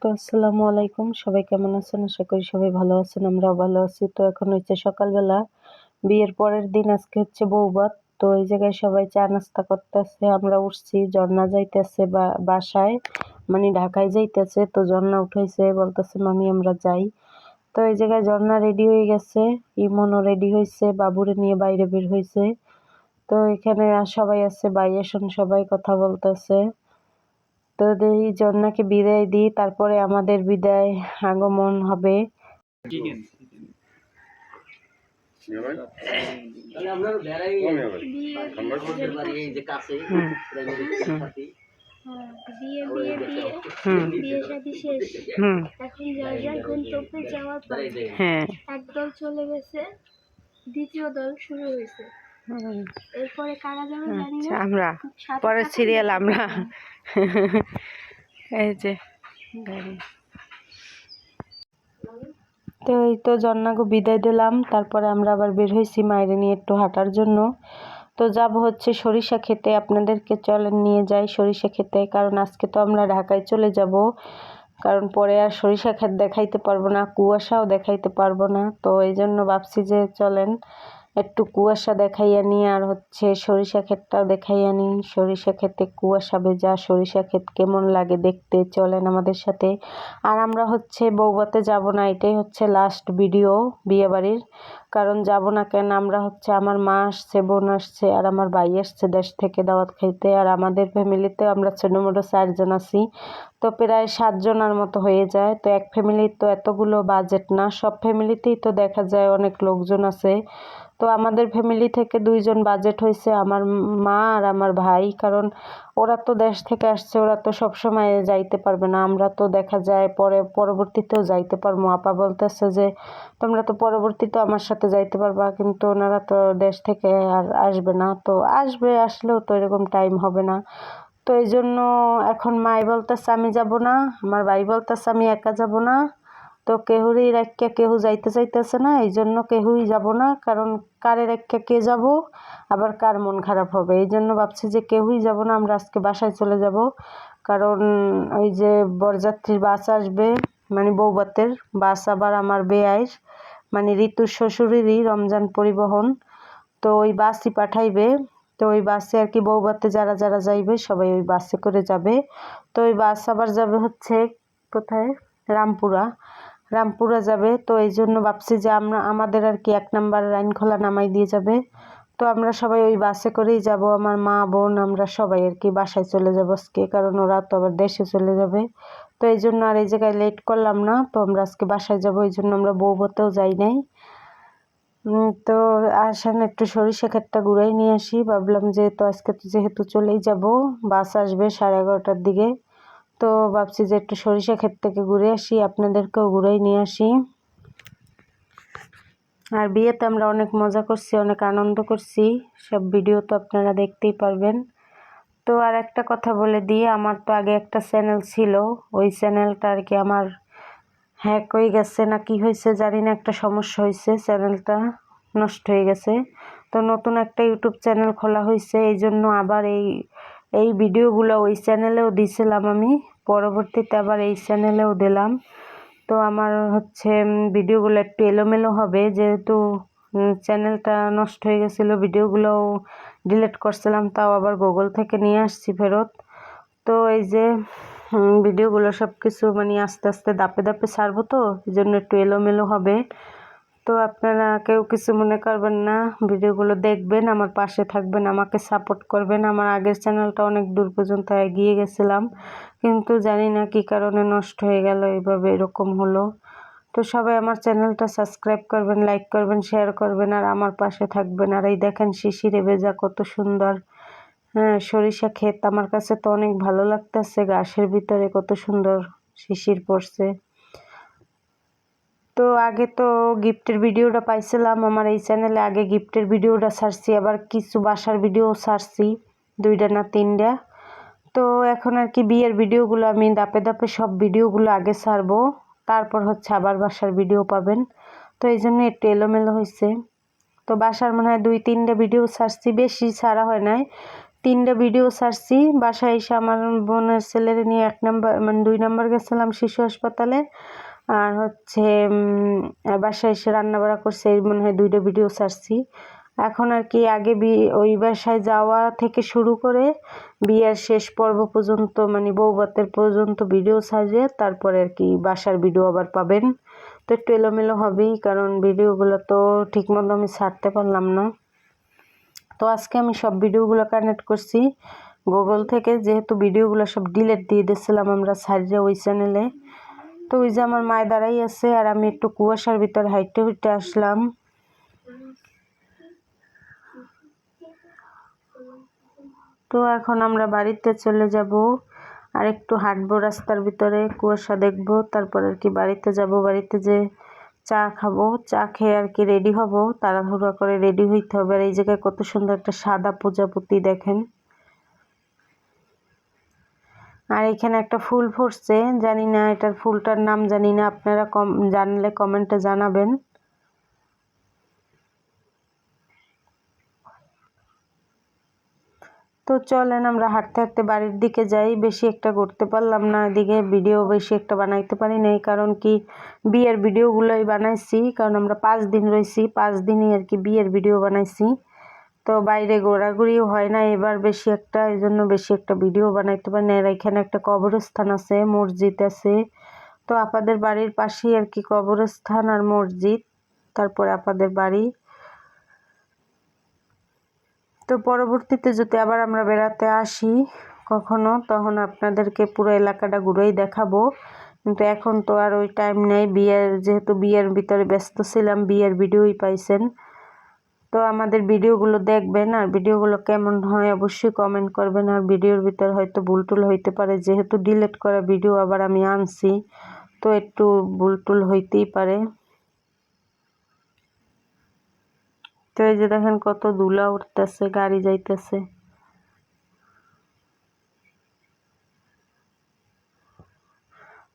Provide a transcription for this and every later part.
তো আসসালামু আলাইকুম, সবাই কেমন আছেন? আশা করি সবাই ভালো আছেন, আমরাও ভালো আছি। তো এখন হচ্ছে সকালবেলা, বিয়ের পরের দিন, আজকে হচ্ছে বৌভাত। তো এই জায়গায় সবাই চা নাস্তা করতেছে। আমরা উঠছি, ঝর্ণা যাইতেছে বাসায়, মানে ঢাকায় যাইতেছে। তো ঝর্ণা উঠাইছে, বলতেছে মামি আমরা যাই। তো এই জায়গায় ঝর্ণা রেডি হয়ে গেছে, ইমনও রেডি হয়েছে, বাবুরে নিয়ে বাইরে বের হয়েছে। তো এখানে সবাই আছে, বাইরের সবাই কথা বলতেছে। তো এই ঝর্ণাকে বিদায় দিই, তারপরে আমাদের বিদায় আগমন হবে। হ্যাঁ, একদল চলে গেছে, দ্বিতীয় দল শুরু হয়েছে। এরপরে কারা যাবে জানি না। আমরা পরের সিরিয়াল আমরা এই যে গাড়ি। তো এই তো ঝর্ণাকে বিদায় দিলাম, তারপরে আমরা আবার বের হয়েছি মায়েরে নিয়ে একটু হাঁটার জন্য। তো যাব হচ্ছে সরিষা খেতে, আপনাদেরকে চলেন নিয়ে যাই সরিষা খেতে, কারণ আজকে তো আমরা ঢাকায় চলে যাব, কারণ পরে আর সরিষা ক্ষেত দেখাইতে পারবো না, কুয়াশাও দেখাইতে পারবো না। তো এই জন্য ভাবছি যে চলেন একটু কুয়াশা দেখাইয়া নিই, আর হচ্ছে সরিষা ক্ষেতটাও দেখাইয়া নিই। সরিষা ক্ষেতে কুয়াশা ভেজা সরিষা ক্ষেত কেমন লাগে দেখতে, চলেন আমাদের সাথে। আর আমরা হচ্ছে বৌভাতে যাব না, এটাই হচ্ছে লাস্ট ভিডিও বিয়ে বাড়ির। কারণ যাব না কেন, আমরা হচ্ছে আমার মা আসছে, বোন আসছে, আর আমার ভাই আসছে দেশ থেকে দাওয়াত খাইতে। আর আমাদের ফ্যামিলিতে আমরা ছোটো মোটো 4 জন আছি, তো প্রায় 7 জনের মতো হয়ে যায়। তো এক ফ্যামিলির তো এতগুলো বাজেট না, সব ফ্যামিলিতেই তো দেখা যায় অনেক লোকজন আছে। তো আমাদের ফ্যামিলি থেকে 2 জন বাজেট হয়েছে, আমার মা আর আমার ভাই। কারণ ওরা তো দেশ থেকে আসছে, ওরা তো সব সময় যাইতে পারবে না, আমরা তো দেখা যায় পরবর্তীতেও যাইতে পারবো। আপা বলতেছে যে তোমরা তো পরবর্তীতে আমার সাথে যাইতে পারবা, কিন্তু ওনারা তো দেশ থেকে আর আসবে না। তো আসলেও তো এরকম টাইম হবে না। তো এই জন্য এখন মাই বলতেছে আমি যাব না, আমার ভাই বলতেছে আমি একা যাব না। তো কেহুরই রাখিয়া কেহু যাইতে চাইতেছে না, এই জন্য কেহুই যাব না। কারণ কারে রাখিয়া কে যাব, আবার কার মন খারাপ হবে, এই জন্য ভাবছি যে কেহুই যাব না, আমরা আজকে বাসায় চলে যাব। কারণ ওই যে বরযাত্রীর বাস আসবে, মানে বৌভাতের বাস, আবার আমার বেয়াইর মানে ঋতুর শ্বশুরেরই রমজান পরিবহন, তো ওই বাসই পাঠাইবে। তো ওই বাসে আর কি বৌভাতে যারা যারা যাইবে সবাই ওই বাসে করে যাবে। তো ওই বাস আবার যাবে হচ্ছে কোথায়, রামপুরা যাবে। তো এই জন্য ভাবছি যে আমাদের আর কি 1 নাম্বার আইনখোলা নামাই দিয়ে যাবে। তো আমরা সবাই ওই বাসে করেই যাব, আমার মা বোন আমরা সবাই আর কি বাসায় চলে যাবো আজকে, কারণ ওরা তো আবার দেশে চলে যাবে। তো এই জন্য আর এই জায়গায় লেট করলাম না, তো আমরা আজকে বাসায় যাবো, এই জন্য আমরা বৌভাতেও যাই নাই। তো আসেন একটু সরিষা ক্ষেতটা ঘুরাই নিয়ে আসি, ভাবলাম যে তো আজকে তো যেহেতু চলেই যাব, বাস আসবে 11:30টার দিকে। তো ভাবছি যে একটু সরিষা ক্ষেত থেকে ঘুরে আসি, আপনাদেরকেও ঘুরাই নিয়ে আসি। আর বিয়েতে আমরা অনেক মজা করছি, অনেক আনন্দ করছি, সব ভিডিও তো আপনারা দেখতেই পারবেন। তো আর একটা কথা বলে দিই, আমার তো আগে একটা চ্যানেল ছিল, ওই চ্যানেলটা আর কি আমার হ্যাক হয়ে গেছে না কি হয়েছে জানি না, একটা সমস্যা হয়েছে, চ্যানেলটা নষ্ট হয়ে গেছে। তো নতুন একটা ইউটিউব চ্যানেল খোলা হয়েছে, এই জন্য আবার এই ভিডিওগুলো ওই চ্যানেলেও দিয়েছিলাম আমি, পরবর্তীতে আবার এই চ্যানেলেও দিলাম। তো আমার হচ্ছে ভিডিওগুলো একটু এলোমেলো হবে, যেহেতু চ্যানেলটা নষ্ট হয়ে গেছিলো, ভিডিওগুলোও ডিলিট করছিলাম, তাও আবার গুগল থেকে নিয়ে আসছি ফেরত। তো এই যে ভিডিওগুলো সব কিছু মানে আস্তে আস্তে ধাপে ধাপে ছাড়বো, তো এই জন্য একটু এলোমেলো হবে। তো আপনারা কেউ কিছু মনে করবেন না, ভিডিওগুলো দেখবেন, আমার পাশে থাকবেন, আমাকে সাপোর্ট করবেন। আমার আগের চ্যানেলটা অনেক দূর পর্যন্ত এগিয়ে গেছিলাম, কিন্তু জানি না কি কারণে নষ্ট হয়ে গেল, এইভাবে এরকম হলো। তো সবাই আমার চ্যানেলটা সাবস্ক্রাইব করবেন, লাইক করবেন, শেয়ার করবেন, আর আমার পাশে থাকবেন। আর এই দেখেন শিশিরে ভেজা কত সুন্দর, হ্যাঁ সরিষা ক্ষেত, আমার কাছে তো অনেক ভালো লাগতেছে, ঘাসের ভিতরে কত সুন্দর শিশির পড়ছে। তো আগে তো গিফটের ভিডিওটা পাইছিলাম আমার এই চ্যানেলে, আগে গিফটের ভিডিওটা ছাড়ছি, আবার কিছু বাসার ভিডিও ছাড়ছি, 2টা না 3টা। তো এখন আর কি বিয়ের ভিডিওগুলো আমি ধাপে ধাপে সব ভিডিওগুলো আগে ছাড়বো, তারপর হচ্ছে আবার বাসার ভিডিও পাবেন। তো এই জন্য একটু এলোমেলো হয়েছে। তো বাসার মনে হয় 2-3টা ভিডিও ছাড়ছি, বেশি ছাড়া হয় নাই, 3টা ভিডিও ছাড়ছি। বাসায় এসে আমার বোনের ছেলের নিয়ে 1 নাম্বার মানে 2 নাম্বার গেছিলাম শিশু হাসপাতালে, আর হচ্ছে আর বাসায় এসে রান্নাবাড়া করছি, এই মনে হয় 2টা ভিডিও ছাড়ছি। এখন আর কি আগে ওই বাসায় যাওয়া থেকে শুরু করে বিয়ের শেষ পর্ব পর্যন্ত মানে বউভাতের পর্যন্ত ভিডিও ছাড়িয়ে তারপরে আর কি বাসার ভিডিও আবার পাবেন। তো একটু এলোমেলো হবেই, কারণ ভিডিওগুলো তো ঠিক মতো আমি ছাড়তে পারলাম না। তো আজকে আমি সব ভিডিওগুলো কানেক্ট করছি গুগল থেকে, যেহেতু ভিডিওগুলো সব ডিলিট দিয়ে দিয়েছিলাম আমরা ছাড়িয়ে ওই চ্যানেলে। তো ওই যে আমার মায় দাঁড়াই আছে, আর আমি একটু কুয়াশার ভিতর হাইটে হাইটে আসলাম। তো এখন আমরা বাড়িতে চলে যাব, আর একটু হাঁটবো রাস্তার ভিতরে, কুয়াশা দেখবো, তারপর আর কি বাড়িতে যাব। বাড়িতে যে চা খাবো, চা খেয়ে আর কি রেডি হব, তাড়াহুড়া করে রেডি হইতে হবে। আর এই জায়গায় কত সুন্দর একটা সাদা প্রজাপতি দেখেন, আর এখানে একটা ফুল ফুটছে, জানি না এটার ফুলটার নাম জানি না, আপনারা জানলে কমেন্টে জানাবেন। তো চলেন আমরা হাঁটতে হাঁটতে বাড়ির দিকে যাই। বেশি একটা করতে পারলাম না, এদিকে ভিডিও বেশি একটা বানাইতে পারি নাই, কারণ কি বিয়ের ভিডিওগুলোই বানাইছি, কারণ আমরা 5 দিন রয়েছি, 5 দিনই আর কি বিয়ের ভিডিও বানাইছি। তো বাইরে ঘোরাঘুরিও হয় না এবার বেশি একটা, এই জন্য বেশি একটা ভিডিও বানাইতে পারি না। আর এখানে একটা কবরস্থান আছে, মসজিদ আছে, তো আপাদের বাড়ির পাশেই আর কি কবরস্থান আর মসজিদ, তারপরে আপাদের বাড়ি। তো পরবর্তীতে যদি আবার আমরা বেড়াতে আসি কখনো, তখন আপনাদেরকে পুরো এলাকাটা ঘুরেই দেখাবো, কিন্তু এখন তো আর ওই টাইম নেই, যেহেতু বিয়ের ভিতরে ব্যস্ত ছিলাম, বিয়ের ভিডিওই পাইছেন। তো আমাদের ভিডিওগুলো দেখবেন, আর ভিডিওগুলো কেমন হয় অবশ্যই কমেন্ট করবেন। আর ভিডিওর ভিতর হয়তো ভুলটুল হইতে পারে, যেহেতু ডিলিট করা ভিডিও আবার আমি আনছি, তো একটু ভুলটুল হইতেই পারে। তো এই যে দেখেন কত ধুলা উঠতেছে, গাড়ি যাইতেছে।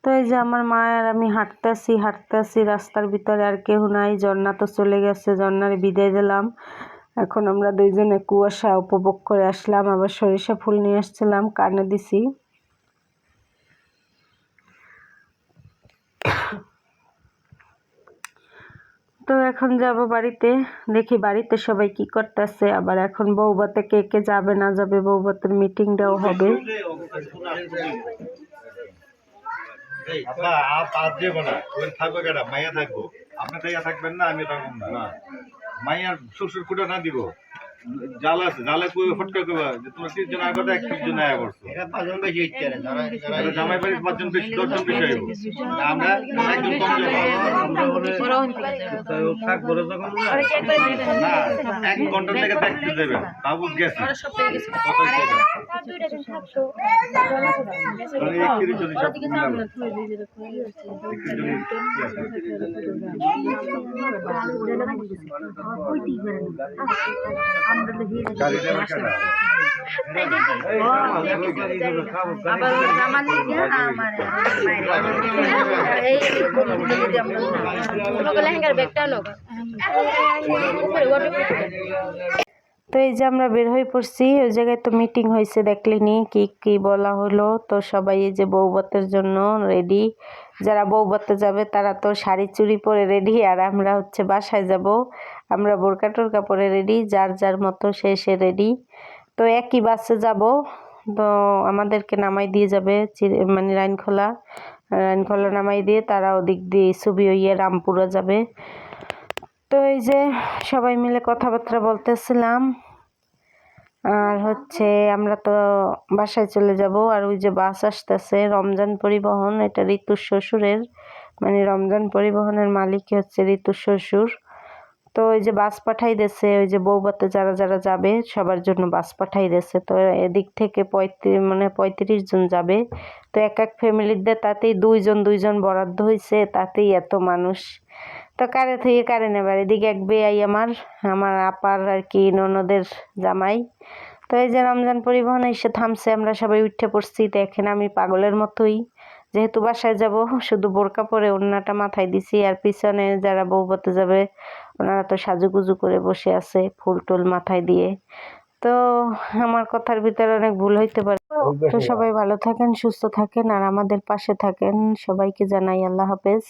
তো এই যে আমার মা আর আমি হাঁটতেছি রাস্তার ভিতরে, আর কেউ নাই, ঝর্ণা তো চলে গেছে, ঝর্ণার বিদায় দিলাম। এখন আমরা দুইজনে কুয়াশা উপভোগ করে আসলাম, আবার সরিষা ফুল নিয়ে আসছিলাম, কানে দিছি। তো এখন যাব বাড়িতে, দেখি বাড়িতে সবাই কি করতেছে। আবার এখন বউভাতে কে কে যাবে না যাবে, বউভাতের মিটিংটাও হবে। থাকবেন না, আমি থাকবো না, মাইয়ার শ্বশুর কুটা না দিব, জাল আছে, জালে কই ফটকা কইবা যে তোমরা 30 জন আগে দেখ 30 জন আয়া করছো, এটা 5 জন বেশি হইছে রে, যারা জামাই বাড়ি 5 জন বেশি 10 জন বেশি হইব, আমরা একজন কম যাব, আমরা বলে থাক বলে যখন না 1 ঘন্টা থেকে দেখতে দেবে বাবু গেছে কত হইছে দুইটা জন থাকতো মানে 31 জন সব তো এই যে আমরা বের হয়ে পড়ছি, ওই জায়গায় তো মিটিং হয়েছে দেখলেনি, কি কি বলা হলো। তো সবাই এই যে বউভাতের জন্য রেডি, যারা বউভাতে যাবে তারা তো শাড়ি চুড়ি পরে রেডি, আর আমরা হচ্ছে বাসায় যাব, আমরা বোরকা টোরকা পরে রেডি, যার যার মতো সে রেডি। তো একই বাসে যাব, তো আমাদেরকে নামাই দিয়ে যাবে মানে রাইনখোলা নামাই দিয়ে তারা ওদিক দিয়ে ছবি হইয়ে রামপুরা যাবে। তো এই যে সবাই মিলে কথাবার্তা বলতেছিলাম, আর হচ্ছে আমরা তো বাসায় চলে যাব। আর ওই যে বাস আসতেছে রমজান পরিবহন, এটা ঋতুর শ্বশুরের, মানে রমজান পরিবহনের মালিকই হচ্ছে ঋতুর শ্বশুর। তো ওই যে বাস পাঠাই দিয়েছে, ওই যে বউভাতে যারা যারা যাবে সবার জন্য বাস পাঠাই দিয়েছে। তো এদিক থেকে 35 জন যাবে, তো এক এক ফ্যামিলিতে তাতেই দুইজন বরাদ্দ হয়েছে, তাতেই এত মানুষ। তো কারে থেকে কারে নেবার, এদিকে এক বেয়াই আমার আপার আর কি ননদের জামাই। তো এই যে রমজান পরিবহন এসে থামছে, আমরা সবাই উঠে পড়ছি। দেখেন আমি পাগলের মতোই, যেহেতু বাসায় যাব শুধু বোরকা পরে ওড়নাটা মাথায় দিছি, আর পিছনে যারা বউভাতে যাবে ওনারা তো সাজুগুজু করে বসে আছে ফুল টুল মাথায় দিয়ে। তো আমার কথার ভিতরে অনেক ভুল হইতে পারে। তো সবাই ভালো থাকেন, সুস্থ থাকেন আর আমাদের পাশে থাকেন। সবাইকে জানাই আল্লাহ হাফেজ।